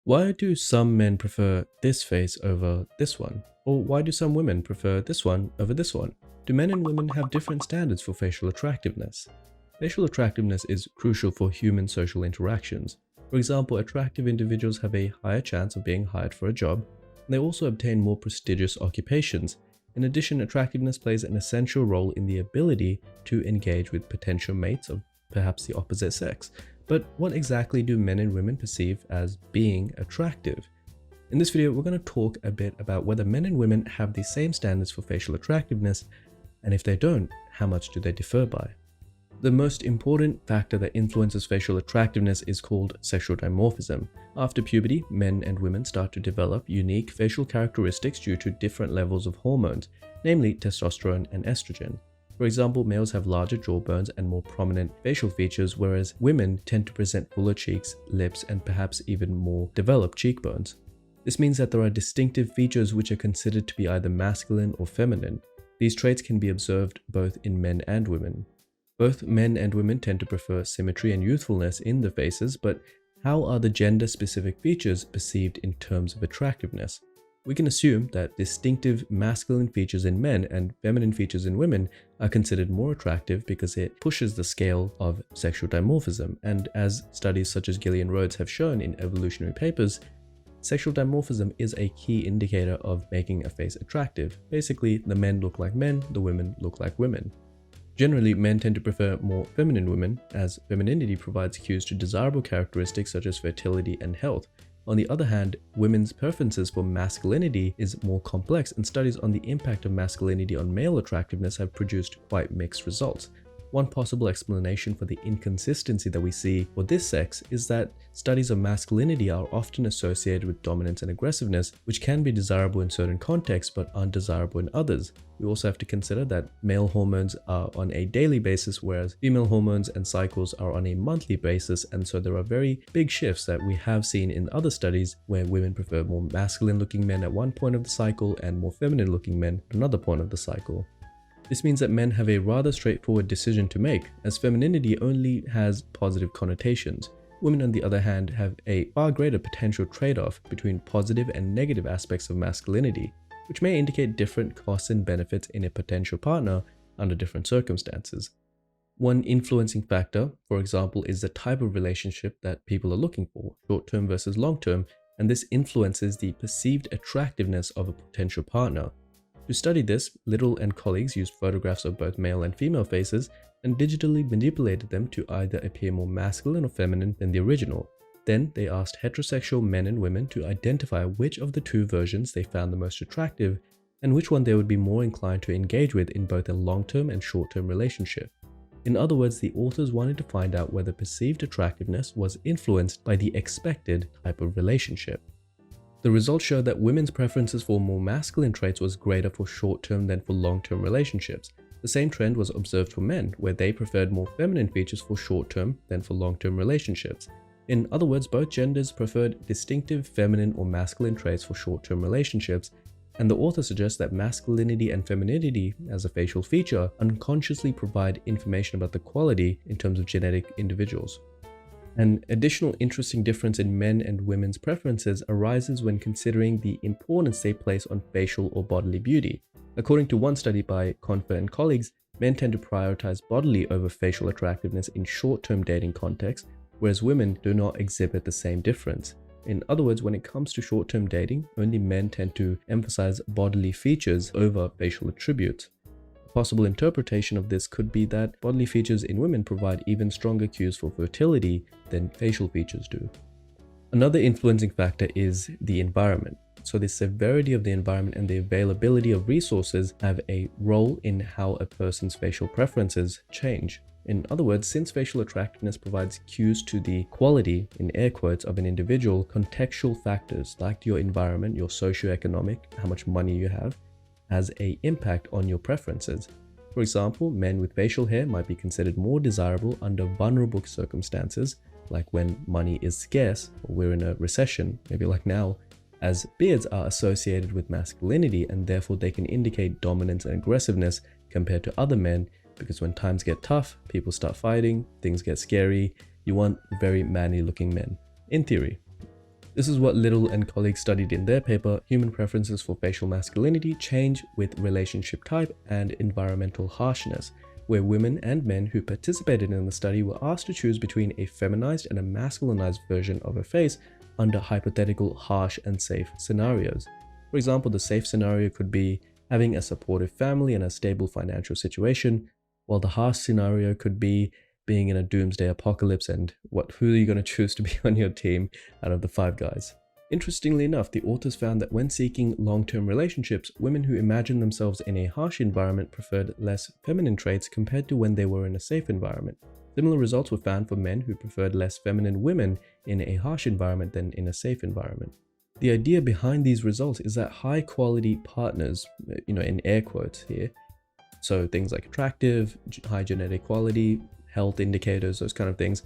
Why do some men prefer this face over this one? Or why do some women prefer this one over this one? Do men and women have different standards for facial attractiveness? Facial attractiveness is crucial for human social interactions. For example, attractive individuals have a higher chance of being hired for a job, and they also obtain more prestigious occupations. In addition, attractiveness plays an essential role in the ability to engage with potential mates of perhaps the opposite sex. But what exactly do men and women perceive as being attractive? In this video, we're going to talk a bit about whether men and women have the same standards for facial attractiveness, and if they don't, how much do they differ by? The most important factor that influences facial attractiveness is called sexual dimorphism. After puberty, men and women start to develop unique facial characteristics due to different levels of hormones, namely testosterone and estrogen. For example, males have larger jawbones and more prominent facial features, whereas women tend to present fuller cheeks, lips, and perhaps even more developed cheekbones. This means that there are distinctive features which are considered to be either masculine or feminine. These traits can be observed both in men and women. Both men and women tend to prefer symmetry and youthfulness in the faces, but how are the gender-specific features perceived in terms of attractiveness? We can assume that distinctive masculine features in men and feminine features in women are considered more attractive because it pushes the scale of sexual dimorphism, and as studies such as Gillian Rhodes have shown in evolutionary papers, sexual dimorphism is a key indicator of making a face attractive. Basically, the men look like men, the women look like women. Generally, men tend to prefer more feminine women, as femininity provides cues to desirable characteristics such as fertility and health. On the other hand, women's preferences for masculinity is more complex, and studies on the impact of masculinity on male attractiveness have produced quite mixed results. One possible explanation for the inconsistency that we see for this sex is that studies of masculinity are often associated with dominance and aggressiveness, which can be desirable in certain contexts but undesirable in others. We also have to consider that male hormones are on a daily basis, whereas female hormones and cycles are on a monthly basis, and so there are very big shifts that we have seen in other studies where women prefer more masculine looking men at one point of the cycle and more feminine looking men at another point of the cycle. This means that men have a rather straightforward decision to make, as femininity only has positive connotations. Women, on the other hand, have a far greater potential trade-off between positive and negative aspects of masculinity, which may indicate different costs and benefits in a potential partner under different circumstances. One influencing factor, for example, is the type of relationship that people are looking for, short-term versus long-term, and this influences the perceived attractiveness of a potential partner. To study this, Little and colleagues used photographs of both male and female faces and digitally manipulated them to either appear more masculine or feminine than the original. Then they asked heterosexual men and women to identify which of the two versions they found the most attractive and which one they would be more inclined to engage with in both a long-term and short-term relationship. In other words, the authors wanted to find out whether perceived attractiveness was influenced by the expected type of relationship. The results showed that women's preferences for more masculine traits was greater for short-term than for long-term relationships. The same trend was observed for men, where they preferred more feminine features for short-term than for long-term relationships. In other words, both genders preferred distinctive feminine or masculine traits for short-term relationships, and the author suggests that masculinity and femininity as a facial feature unconsciously provide information about the quality in terms of genetic individuals. An additional interesting difference in men and women's preferences arises when considering the importance they place on facial or bodily beauty. According to one study by Confer and colleagues, men tend to prioritize bodily over facial attractiveness in short-term dating contexts, whereas women do not exhibit the same difference. In other words, when it comes to short-term dating, only men tend to emphasize bodily features over facial attributes. A possible interpretation of this could be that bodily features in women provide even stronger cues for fertility than facial features do. Another influencing factor is the environment. So the severity of the environment and the availability of resources have a role in how a person's facial preferences change. In other words, since facial attractiveness provides cues to the quality, in air quotes, of an individual, contextual factors like your environment, your socioeconomic, how much money you have, has an impact on your preferences. For example, men with facial hair might be considered more desirable under vulnerable circumstances, like when money is scarce or we're in a recession, maybe like now, as beards are associated with masculinity and therefore they can indicate dominance and aggressiveness compared to other men, because when times get tough, people start fighting, things get scary, you want very manly looking men, in theory. This is what Little and colleagues studied in their paper, Human Preferences for Facial Masculinity Change with Relationship Type and Environmental Harshness, where women and men who participated in the study were asked to choose between a feminized and a masculinized version of a face under hypothetical harsh and safe scenarios. For example, the safe scenario could be having a supportive family and a stable financial situation, while the harsh scenario could be being in a doomsday apocalypse and who are you going to choose to be on your team out of the 5 guys. Interestingly enough, the authors found that when seeking long-term relationships, women who imagined themselves in a harsh environment preferred less feminine traits compared to when they were in a safe environment. Similar results were found for men who preferred less feminine women in a harsh environment than in a safe environment. The idea behind these results is that high-quality partners, in air quotes here, so things like attractive, high genetic quality, health indicators, those kind of things,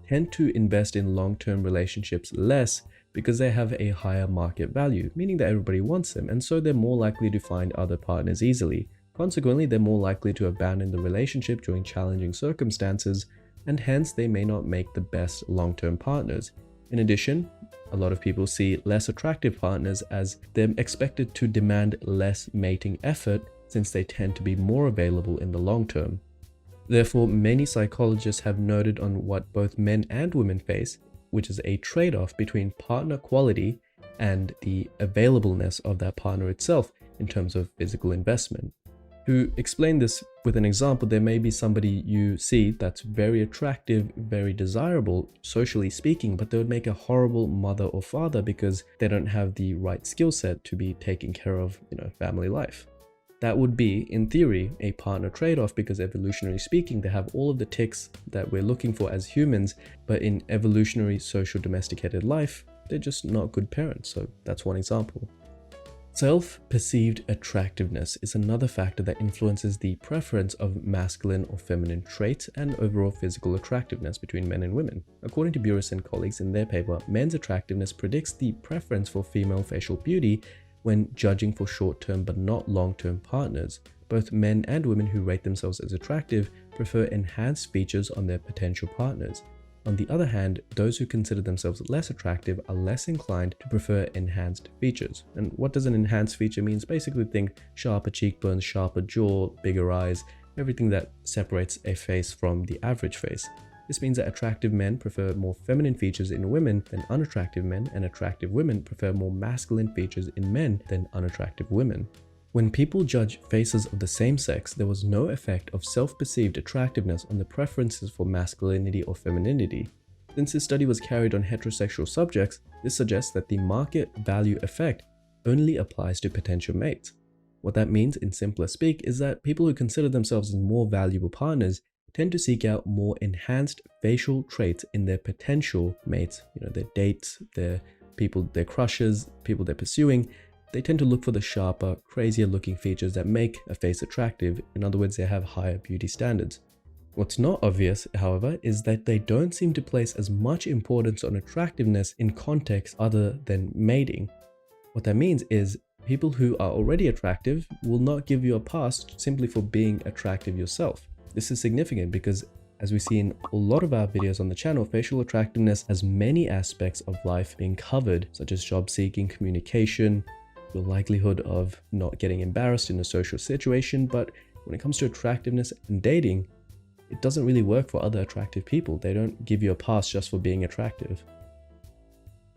tend to invest in long-term relationships less because they have a higher market value, meaning that everybody wants them, and so they're more likely to find other partners easily. Consequently, they're more likely to abandon the relationship during challenging circumstances, and hence they may not make the best long-term partners. In addition, a lot of people see less attractive partners as they're expected to demand less mating effort since they tend to be more available in the long term. Therefore, many psychologists have noted on what both men and women face, which is a trade-off between partner quality and the availableness of that partner itself in terms of physical investment. To explain this with an example, there may be somebody you see that's very attractive, very desirable, socially speaking, but they would make a horrible mother or father because they don't have the right skill set to be taking care of, family life. That would be, in theory, a partner trade-off because evolutionary speaking, they have all of the ticks that we're looking for as humans, but in evolutionary social domesticated life, they're just not good parents. So that's one example. Self-perceived attractiveness is another factor that influences the preference of masculine or feminine traits and overall physical attractiveness between men and women. According to Burris and colleagues in their paper, men's attractiveness predicts the preference for female facial beauty when judging for short-term but not long-term partners. Both men and women who rate themselves as attractive prefer enhanced features on their potential partners. On the other hand, those who consider themselves less attractive are less inclined to prefer enhanced features. And what does an enhanced feature mean? Basically think sharper cheekbones, sharper jaw, bigger eyes, everything that separates a face from the average face. This means that attractive men prefer more feminine features in women than unattractive men, and attractive women prefer more masculine features in men than unattractive women. When people judge faces of the same sex, there was no effect of self-perceived attractiveness on the preferences for masculinity or femininity. Since this study was carried on heterosexual subjects, this suggests that the market value effect only applies to potential mates. What that means, in simpler speak, is that people who consider themselves as more valuable partners tend to seek out more enhanced facial traits in their potential mates, their dates, their people, their crushes, people they're pursuing. They tend to look for the sharper, crazier looking features that make a face attractive. In other words, they have higher beauty standards. What's not obvious, however, is that they don't seem to place as much importance on attractiveness in context other than mating. What that means is people who are already attractive will not give you a pass simply for being attractive yourself. This is significant because, as we see in a lot of our videos on the channel, facial attractiveness has many aspects of life being covered, such as job seeking, communication, the likelihood of not getting embarrassed in a social situation. But when it comes to attractiveness and dating, it doesn't really work for other attractive people. They don't give you a pass just for being attractive.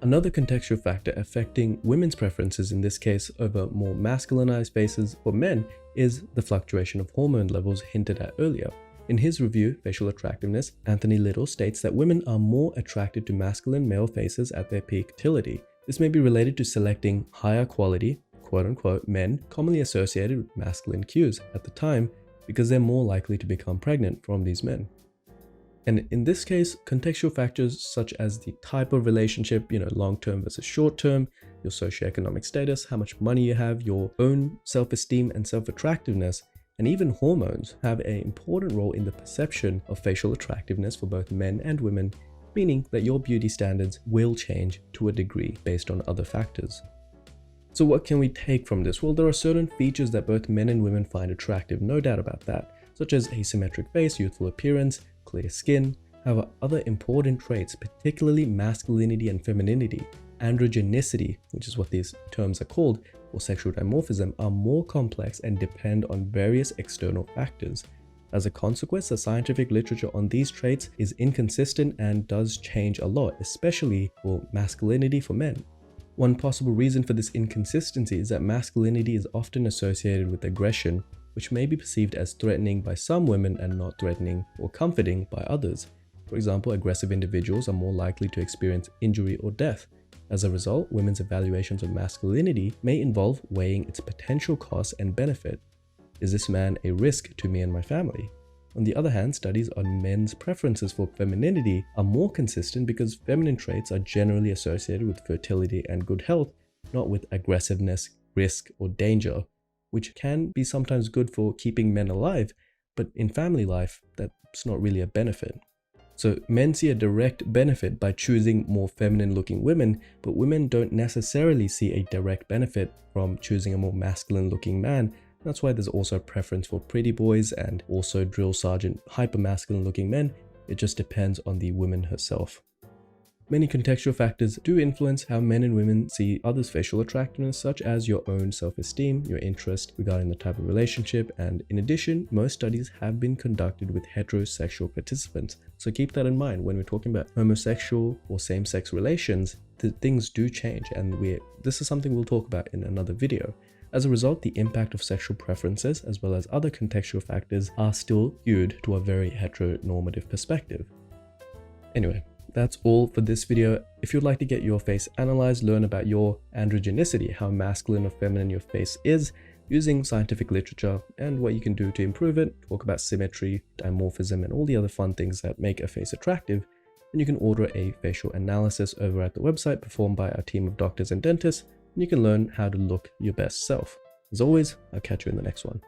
Another contextual factor affecting women's preferences, in this case over more masculinized faces for men, is the fluctuation of hormone levels hinted at earlier. In his review, Facial Attractiveness, Anthony Little states that women are more attracted to masculine male faces at their peak fertility. This may be related to selecting higher quality, quote-unquote, men commonly associated with masculine cues at the time because they're more likely to become pregnant from these men. And in this case, contextual factors such as the type of relationship, long-term versus short-term, your socioeconomic status, how much money you have, your own self-esteem and self-attractiveness, and even hormones have an important role in the perception of facial attractiveness for both men and women, meaning that your beauty standards will change to a degree based on other factors. So what can we take from this? Well, there are certain features that both men and women find attractive, no doubt about that, such as asymmetric face, youthful appearance, clear skin. However, other important traits, particularly masculinity and femininity, androgenicity, which is what these terms are called, or sexual dimorphism, are more complex and depend on various external factors. As a consequence, the scientific literature on these traits is inconsistent and does change a lot, especially for masculinity for men. One possible reason for this inconsistency is that masculinity is often associated with aggression, which may be perceived as threatening by some women and not threatening or comforting by others. For example, aggressive individuals are more likely to experience injury or death. As a result, women's evaluations of masculinity may involve weighing its potential costs and benefit. Is this man a risk to me and my family? On the other hand, studies on men's preferences for femininity are more consistent because feminine traits are generally associated with fertility and good health, not with aggressiveness, risk, or danger, which can be sometimes good for keeping men alive, but in family life, that's not really a benefit. So men see a direct benefit by choosing more feminine looking women, but women don't necessarily see a direct benefit from choosing a more masculine looking man. That's why there's also a preference for pretty boys and also drill sergeant hyper masculine looking men. It just depends on the woman herself. Many contextual factors do influence how men and women see others' facial attractiveness, such as your own self-esteem, your interest regarding the type of relationship, and in addition, most studies have been conducted with heterosexual participants. So keep that in mind when we're talking about homosexual or same-sex relations, things do change, and this is something we'll talk about in another video. As a result, the impact of sexual preferences as well as other contextual factors are still skewed to a very heteronormative perspective. Anyway, that's all for this video. If you'd like to get your face analyzed, learn about your androgenicity, how masculine or feminine your face is, using scientific literature and what you can do to improve it, talk about symmetry, dimorphism, and all the other fun things that make a face attractive, then you can order a facial analysis over at the website performed by our team of doctors and dentists, and you can learn how to look your best self. As always, I'll catch you in the next one.